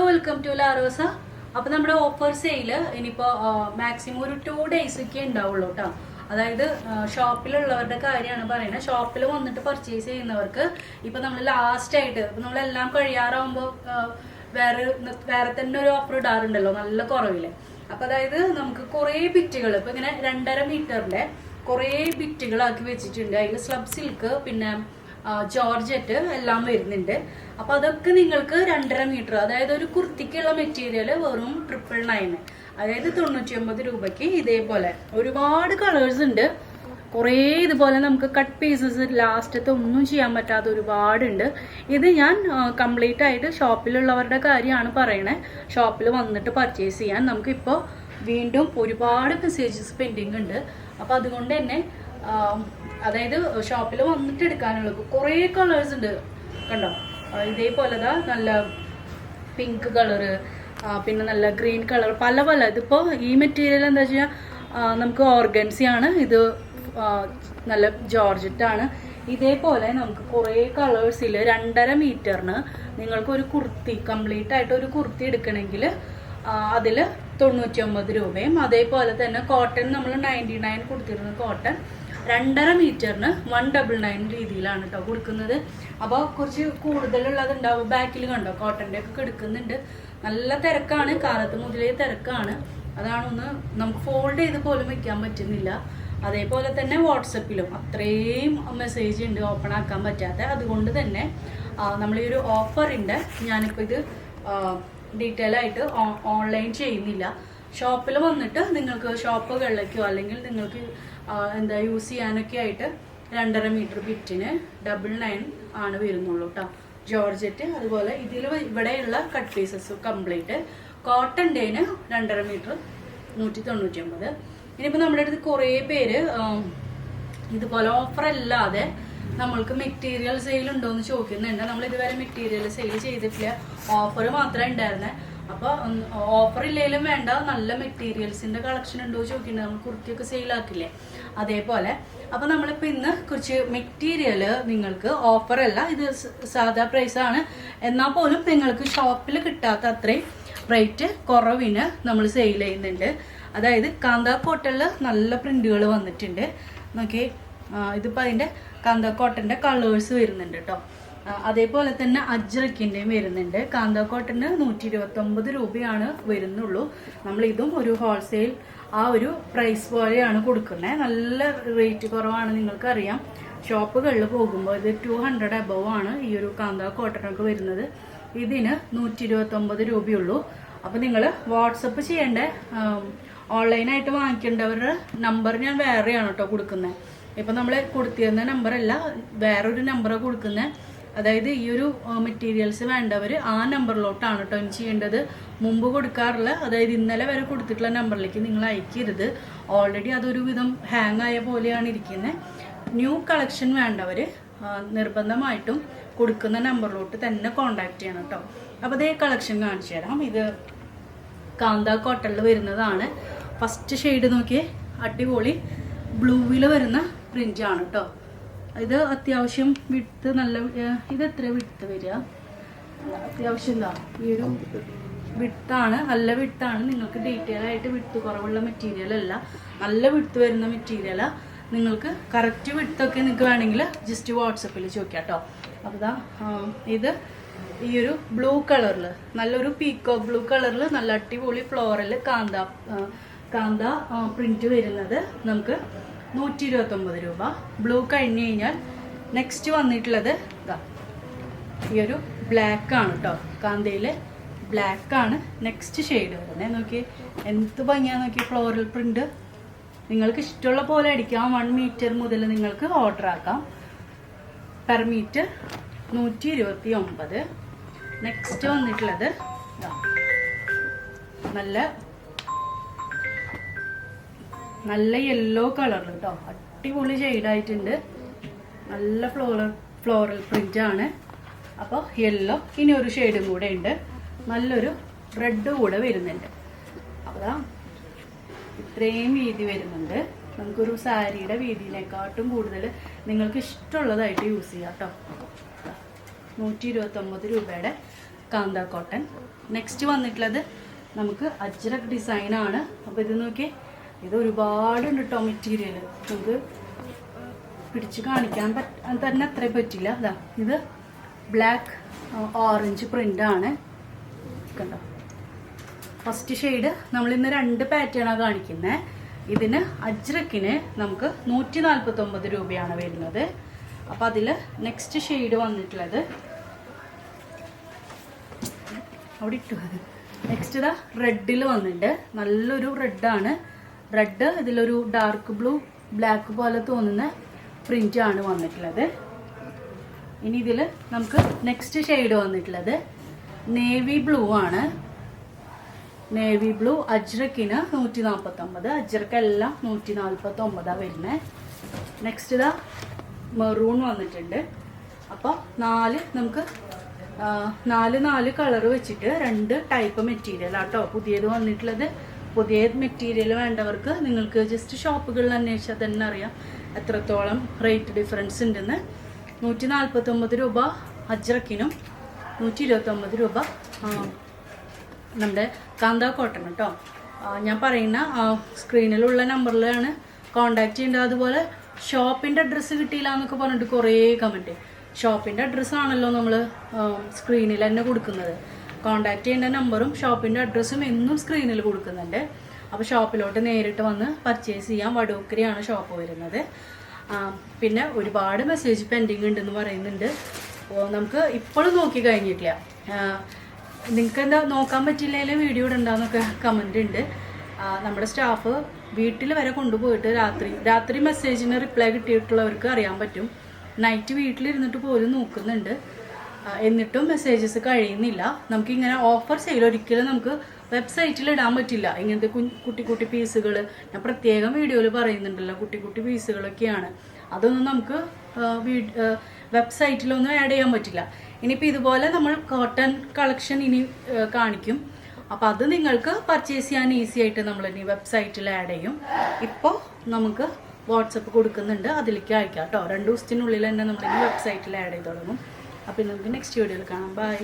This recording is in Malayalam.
Welcome to Larosa. അപ്പൊ നമ്മുടെ ഓഫർ സെയില് ഇനിയിപ്പോ മാക്സിമം ഒരു 2 days ഒക്കെ ഉണ്ടാവുള്ളൂ കേട്ടോ. അതായത് ഷോപ്പിലുള്ളവരുടെ കാര്യമാണ് പറയുന്നത്. ഷോപ്പിൽ വന്നിട്ട് പർച്ചേസ് ചെയ്യുന്നവർക്ക് ഇപ്പൊ നമ്മൾ ലാസ്റ്റ് ആയിട്ട് നമ്മളെല്ലാം കഴിയാറാവുമ്പോൾ വേറെ തന്നെ ഒരു ഓഫർ ഇടാറുണ്ടല്ലോ നല്ല കുറവില്. അപ്പൊ അതായത് നമുക്ക് കുറെ ബിറ്റുകൾ ഇപ്പൊ ഇങ്ങനെ 2.5 മീറ്ററിന്റെ കുറെ ബിറ്റുകളാക്കി വെച്ചിട്ടുണ്ട്. അതിൽ സ്ലബ് സിൽക്ക് പിന്നെ ജോർജറ്റ് എല്ലാം വരുന്നുണ്ട്. അപ്പൊ അതൊക്കെ നിങ്ങൾക്ക് 2.5 മീറ്റർ, അതായത് ഒരു കുർത്തിക്കുള്ള മെറ്റീരിയൽ വെറും 999, അതായത് 99 രൂപയ്ക്ക് ഇതേപോലെ ഒരുപാട് കളേഴ്സ് ഉണ്ട്. കുറേ ഇതുപോലെ നമുക്ക് കട്ട് പീസസ് ലാസ്റ്റത്തെ ഒന്നും ചെയ്യാൻ പറ്റാത്ത ഒരുപാടുണ്ട്. ഇത് ഞാൻ കംപ്ലീറ്റ് ആയിട്ട് ഷോപ്പിലുള്ളവരുടെ കാര്യമാണ് പറയണേ. ഷോപ്പിൽ വന്നിട്ട് പർച്ചേസ് ചെയ്യാൻ നമുക്കിപ്പോൾ വീണ്ടും ഒരുപാട് മെസ്സേജസ് പെൻഡിങ് ഉണ്ട്. അപ്പം അതുകൊണ്ട് തന്നെ അതായത് ഷോപ്പിൽ വന്നിട്ട് എടുക്കാനുള്ള കുറേ കളേഴ്സ് ഉണ്ട് കണ്ടോ. ഇതേപോലെതാ നല്ല പിങ്ക് കളറ്, പിന്നെ നല്ല ഗ്രീൻ കളർ, പല ഇതിപ്പോൾ ഈ മെറ്റീരിയൽ എന്താ വെച്ചാൽ നമുക്ക് ഓർഗൻസിയാണ്, ഇത് നല്ല ജോർജറ്റാണ്. ഇതേപോലെ നമുക്ക് കുറേ കളേഴ്സിൽ 2.5 മീറ്ററിന് നിങ്ങൾക്ക് ഒരു കുർത്തി കംപ്ലീറ്റ് ആയിട്ട് ഒരു കുർത്തി എടുക്കണമെങ്കിൽ അതിൽ 99 രൂപയും. അതേപോലെ തന്നെ കോട്ടൺ നമ്മൾ 99 കൊടുത്തിരുന്ന കോട്ടൺ 2.5 മീറ്ററിന് 199 രീതിയിലാണ് കേട്ടോ കൊടുക്കുന്നത്. അപ്പോൾ കുറച്ച് കൂടുതലുള്ളത് ഉണ്ടാവും. ബാക്കിൽ കണ്ടോ കോട്ടൻ്റെ ഒക്കെ എടുക്കുന്നുണ്ട്. നല്ല തിരക്കാണ്, കാലത്ത് മുതലേ തിരക്കാണ്. അതാണ് നമുക്ക് ഫോൾഡ് ചെയ്ത് പോലും വെക്കാൻ പറ്റുന്നില്ല. അതേപോലെ തന്നെ വാട്സപ്പിലും അത്രയും മെസ്സേജ് ഉണ്ട് ഓപ്പൺ ആക്കാൻ പറ്റാത്ത. അതുകൊണ്ട് തന്നെ നമ്മൾ ഈ ഒരു ഓഫറിൻ്റെ ഞാനിപ്പോൾ ഇത് ഡീറ്റെയിൽ ആയിട്ട് ഓൺലൈൻ ചെയ്യുന്നില്ല. ഷോപ്പിൽ വന്നിട്ട് നിങ്ങൾക്ക് ഷോപ്പുകളിലേക്കോ അല്ലെങ്കിൽ നിങ്ങൾക്ക് എന്താ യൂസ് ചെയ്യാനൊക്കെ ആയിട്ട് 2.5 മീറ്റർ ബിറ്റിന് 99 ആണ് വരുന്നുള്ളൂ കേട്ടോ. ജോർജറ്റ് അതുപോലെ ഇതിൽ ഇവിടെയുള്ള കട്ട് പീസസ് കംപ്ലീറ്റ് കോട്ടൻ്റെന് 2.5 മീറ്റർ 199. ഇനിയിപ്പോൾ നമ്മുടെ അടുത്ത് കുറേ പേര് ഇതുപോലെ ഓഫർ അല്ലാതെ നമ്മൾക്ക് മെറ്റീരിയൽ സെയിൽ ഉണ്ടോ എന്ന് ചോദിക്കുന്നുണ്ട്. നമ്മൾ ഇതുവരെ മെറ്റീരിയൽ സെയിൽ ചെയ്തിട്ടില്ല, ഓഫർ മാത്രമേ ഉണ്ടായിരുന്നേ. അപ്പോൾ ഓഫർ ഇല്ലെങ്കിലും വേണ്ട, നല്ല മെറ്റീരിയൽസിൻ്റെ കളക്ഷൻ ഉണ്ടോ ചോദിക്കുന്നുണ്ട്. നമ്മൾ കുർത്തിയൊക്കെ സെയിലാക്കില്ലേ അതേപോലെ. അപ്പോൾ നമ്മളിപ്പോൾ ഇന്ന് കുറച്ച് മെറ്റീരിയൽ നിങ്ങൾക്ക് ഓഫറല്ല, ഇത് സാധാ പ്രൈസാണ്, എന്നാൽ പോലും നിങ്ങൾക്ക് ഷോപ്പിൽ കിട്ടാത്ത അത്രയും റേറ്റ് കുറവിന് നമ്മൾ സെയിൽ ചെയ്യുന്നുണ്ട്. അതായത് കാന്താ കോട്ടണിൽ നല്ല പ്രിന്റുകൾ വന്നിട്ടുണ്ട്. നോക്കി ഇതിപ്പോൾ അതിൻ്റെ കാന്താ കോട്ടൻ്റെ കളേഴ്സ് വരുന്നുണ്ട് കേട്ടോ. അതേപോലെ തന്നെ അജ്രക്കിൻ്റെയും വരുന്നുണ്ട്. കാന്താ കോട്ടന് 129 രൂപയാണ് വരുന്നുള്ളൂ. നമ്മളിതും ഒരു ഹോൾസെയിൽ ആ ഒരു പ്രൈസ് പോലെയാണ് കൊടുക്കുന്നത്. നല്ല റേറ്റ് കുറവാണ്, നിങ്ങൾക്കറിയാം. ഷോപ്പുകളിൽ പോകുമ്പോൾ ഇത് 200 അബവ് ആണ് ഈ ഒരു കാന്താ കോട്ടനൊക്കെ വരുന്നത്. ഇതിന് 129 രൂപയുള്ളൂ. അപ്പോൾ നിങ്ങൾ വാട്സപ്പ് ചെയ്യേണ്ട, ഓൺലൈനായിട്ട് വാങ്ങിക്കേണ്ടവരുടെ നമ്പർ ഞാൻ വേറെയാണ് കേട്ടോ കൊടുക്കുന്നത്. ഇപ്പം നമ്മൾ കൊടുത്തിരുന്ന നമ്പറല്ല, വേറൊരു നമ്പറാണ് കൊടുക്കുന്നത്. അതായത് ഈ ഒരു മെറ്റീരിയൽസ് വേണ്ടവർ ആ നമ്പറിലോട്ടാണ് കേട്ടോ ഇനി ചെയ്യേണ്ടത്. മുമ്പ് കൊടുക്കാറില്ല, അതായത് ഇന്നലെ വരെ കൊടുത്തിട്ടുള്ള നമ്പറിലേക്ക് നിങ്ങൾ അയക്കരുത്. ഓൾറെഡി അതൊരു വിധം ഹാങ് ആയ പോലെയാണ് ഇരിക്കുന്നത്. ന്യൂ കളക്ഷൻ വേണ്ടവർ നിർബന്ധമായിട്ടും കൊടുക്കുന്ന നമ്പറിലോട്ട് തന്നെ കോണ്ടാക്ട് ചെയ്യണം കേട്ടോ. അപ്പോൾ അതേ കളക്ഷൻ കാണിച്ചു തരാം. ഇത് കാന്താ കോട്ടണിൽ വരുന്നതാണ്. ഫസ്റ്റ് ഷെയ്ഡ് നോക്കിയേ, അടിപൊളി ബ്ലൂവിൽ വരുന്ന പ്രിൻ്റാണ് കേട്ടോ. ഇത് അത്യാവശ്യം വിട്ട് നല്ല, ഇത് എത്ര വിട്ട് വരിക, അത്യാവശ്യം എന്താ ഈ ഒരു വിട്ടാണ്, നല്ല വിട്ടാണ്. നിങ്ങൾക്ക് ഡീറ്റെയിൽ ആയിട്ട് വിട്ട് കുറവുള്ള മെറ്റീരിയൽ അല്ല, നല്ല വിട്ട് വരുന്ന മെറ്റീരിയലാണ്. നിങ്ങൾക്ക് കറക്റ്റ് വിട്ടൊക്കെ നിങ്ങൾക്ക് വേണമെങ്കിൽ ജസ്റ്റ് വാട്സപ്പിൽ ചോദിക്കാം കേട്ടോ. അപ്പോൾ ഇത് ഈ ഒരു ബ്ലൂ കളറിൽ നല്ലൊരു പീക്കോക്ക് ബ്ലൂ കളറിൽ നല്ല അടിപൊളി ഫ്ലോറൽ കാന്ത പ്രിന്റ് വരുന്നത് നമുക്ക് 129 രൂപ. ബ്ലൂ കഴിഞ്ഞ് കഴിഞ്ഞാൽ നെക്സ്റ്റ് വന്നിട്ടുള്ളത് ഇതാ ഈ ഒരു ബ്ലാക്ക് ആണ് കേട്ടോ. കാന്തയിൽ ബ്ലാക്ക് ആണ് നെക്സ്റ്റ് ഷെയ്ഡ് വരുന്നത്. നോക്കി എന്ത് ഭംഗിയാന്ന് നോക്കി, ഫ്ലോറൽ പ്രിന്റ്. നിങ്ങൾക്ക് ഇഷ്ടമുള്ള പോലെ അടിക്കാം. 1 മീറ്റർ മുതൽ നിങ്ങൾക്ക് ഓർഡർ ആക്കാം. Per metre 129. നെക്സ്റ്റ് വന്നിട്ടുള്ളത് നല്ല യെല്ലോ കളർ കേട്ടോ, അടിപൊളി ഷെയ്ഡായിട്ടുണ്ട്. നല്ല ഫ്ലോറൽ പ്രിന്റ് ആണ്. അപ്പോൾ യെല്ലോ, ഇനി ഒരു ഷെയ്ഡും കൂടെ ഉണ്ട്, നല്ലൊരു റെഡ് കൂടെ വരുന്നുണ്ട്. അപ്പോൾ ഇത്രയും വീതി വരുന്നുണ്ട്. നമുക്കൊരു സാരിയുടെ വീതിയിനെക്കാട്ടും കൂടുതൽ നിങ്ങൾക്ക് ഇഷ്ടമുള്ളതായിട്ട് യൂസ് ചെയ്യാം കേട്ടോ. 129 രൂപയുടെ കാന്ത കോട്ടൺ. നെക്സ്റ്റ് വന്നിട്ടുള്ളത് നമുക്ക് അജ്രക് ഡിസൈനാണ്. അപ്പോൾ ഇത് നോക്കിയേ, ഇത് ഒരുപാടുണ്ട് കേട്ടോ മെറ്റീരിയൽ. നമുക്ക് പിടിച്ച് കാണിക്കാൻ തന്നെ അത്രയും പറ്റില്ല. അതാ ഇത് ബ്ലാക്ക് ഓറഞ്ച് പ്രിൻ്റാണ് കണ്ടോ. ഫസ്റ്റ് ഷെയ്ഡ് നമ്മളിന്ന് 2 പാറ്റേണാണ് കാണിക്കുന്നത്. ഇതിന് അജ്രക്കിന് നമുക്ക് 149 രൂപയാണ് വരുന്നത്. അപ്പം അതിൽ നെക്സ്റ്റ് ഷെയ്ഡ് വന്നിട്ടുള്ളത് അവിടെ ഇട്ടു. നെക്സ്റ്റ് ഇതാ റെഡിൽ വന്നിട്ടുണ്ട്. നല്ലൊരു റെഡാണ്. റെഡ് ഇതിലൊരു ഡാർക്ക് ബ്ലൂ ബ്ലാക്ക് പോലെ തോന്നുന്ന പ്രിൻ്റാണ് വന്നിട്ടുള്ളത്. ഇനി ഇതിൽ നമുക്ക് നെക്സ്റ്റ് ഷെയ്ഡ് വന്നിട്ടുള്ളത് നേവി ബ്ലൂ ആണ്. നേവി ബ്ലൂ അജ്രക്കിന് 149, അജ്രക്കെല്ലാം 149 വരുന്നത്. നെക്സ്റ്റ് ഇതാ മെറൂൺ വന്നിട്ടുണ്ട്. അപ്പോൾ നമുക്ക് 4 കളർ വെച്ചിട്ട് 2 ടൈപ്പ് മെറ്റീരിയൽ ആട്ടോ പുതിയത് വന്നിട്ടുള്ളത്. പുതിയ മെറ്റീരിയൽ വേണ്ടവർക്ക് നിങ്ങൾക്ക് ജസ്റ്റ് ഷോപ്പുകളിൽ അന്വേഷിച്ചാൽ തന്നെ അറിയാം എത്രത്തോളം റേറ്റ് ഡിഫറൻസ് ഉണ്ടെന്ന്. 149 രൂപ അജ്രക്കിനും 129 രൂപ നമ്മുടെ കാന്ത കോട്ടൺ കേട്ടോ. ഞാൻ പറയുന്ന സ്ക്രീനിലുള്ള നമ്പറിലാണ് കോണ്ടാക്ട് ചെയ്യേണ്ടത്. അതുപോലെ ഷോപ്പിൻ്റെ അഡ്രസ്സ് കിട്ടിയില്ല എന്നൊക്കെ പറഞ്ഞിട്ട് കുറേ കമൻറ്റ്. ഷോപ്പിൻ്റെ അഡ്രസ്സാണല്ലോ നമ്മൾ സ്ക്രീനിൽ തന്നെ കൊടുക്കുന്നത്. കോണ്ടാക്ട് ചെയ്യേണ്ട നമ്പറും ഷോപ്പിൻ്റെ അഡ്രസ്സും എന്നും സ്ക്രീനിൽ കൊടുക്കുന്നുണ്ട്. അപ്പോൾ ഷോപ്പിലോട്ട് നേരിട്ട് വന്ന് പർച്ചേസ് ചെയ്യാം. വടൂക്കരയാണ് ഷോപ്പ് വരുന്നത്. പിന്നെ ഒരുപാട് മെസ്സേജ് പെൻഡിങ് ഉണ്ടെന്ന് പറയുന്നുണ്ട്. നമുക്ക് ഇപ്പോഴും നോക്കി കഴിഞ്ഞിട്ടില്ല. നിങ്ങൾക്ക് എന്താ നോക്കാൻ പറ്റില്ലെങ്കിൽ വീഡിയോ ഇടണ്ടെന്നൊക്കെ കമൻ്റ് ഉണ്ട്. നമ്മുടെ സ്റ്റാഫ് വീട്ടിൽ വരെ കൊണ്ടുപോയിട്ട് രാത്രി മെസ്സേജിന് റിപ്ലൈ കിട്ടിയിട്ടുള്ളവർക്ക് അറിയാൻ പറ്റും. നൈറ്റ് വീട്ടിലിരുന്നിട്ട് പോലും നോക്കുന്നുണ്ട്. എന്നിട്ടും മെസ്സേജസ് കഴിയുന്നില്ല. നമുക്കിങ്ങനെ ഓഫർ സെയിൽ ഒരിക്കലും നമുക്ക് വെബ്സൈറ്റിൽ ഇടാൻ പറ്റില്ല. ഇങ്ങനത്തെ കുട്ടി പീസുകൾ ഞാൻ പ്രത്യേകം വീഡിയോയിൽ പറയുന്നുണ്ടല്ലോ, കുട്ടി പീസുകളൊക്കെയാണ്. അതൊന്നും നമുക്ക് വെബ്സൈറ്റിലൊന്നും ആഡ് ചെയ്യാൻ പറ്റില്ല. ഇനിയിപ്പോൾ ഇതുപോലെ നമ്മൾ കോട്ടൺ കളക്ഷൻ ഇനി കാണിക്കും. അപ്പോൾ അത് നിങ്ങൾക്ക് പർച്ചേസ് ചെയ്യാൻ ഈസി ആയിട്ട് നമ്മൾ ഇനി വെബ്സൈറ്റിൽ ആഡ് ചെയ്യും. ഇപ്പോൾ നമുക്ക് വാട്സപ്പ് കൊടുക്കുന്നുണ്ട്, അതിലേക്ക് അയക്കാം കേട്ടോ. 2 ദിവസത്തിനുള്ളിൽ തന്നെ നമ്മളിനി വെബ്സൈറ്റിൽ ആഡ് ചെയ്ത് തുടങ്ങും. അപ്പോൾ നമുക്ക് നെക്സ്റ്റ് വീഡിയോയിൽ കാണാം. ബൈ.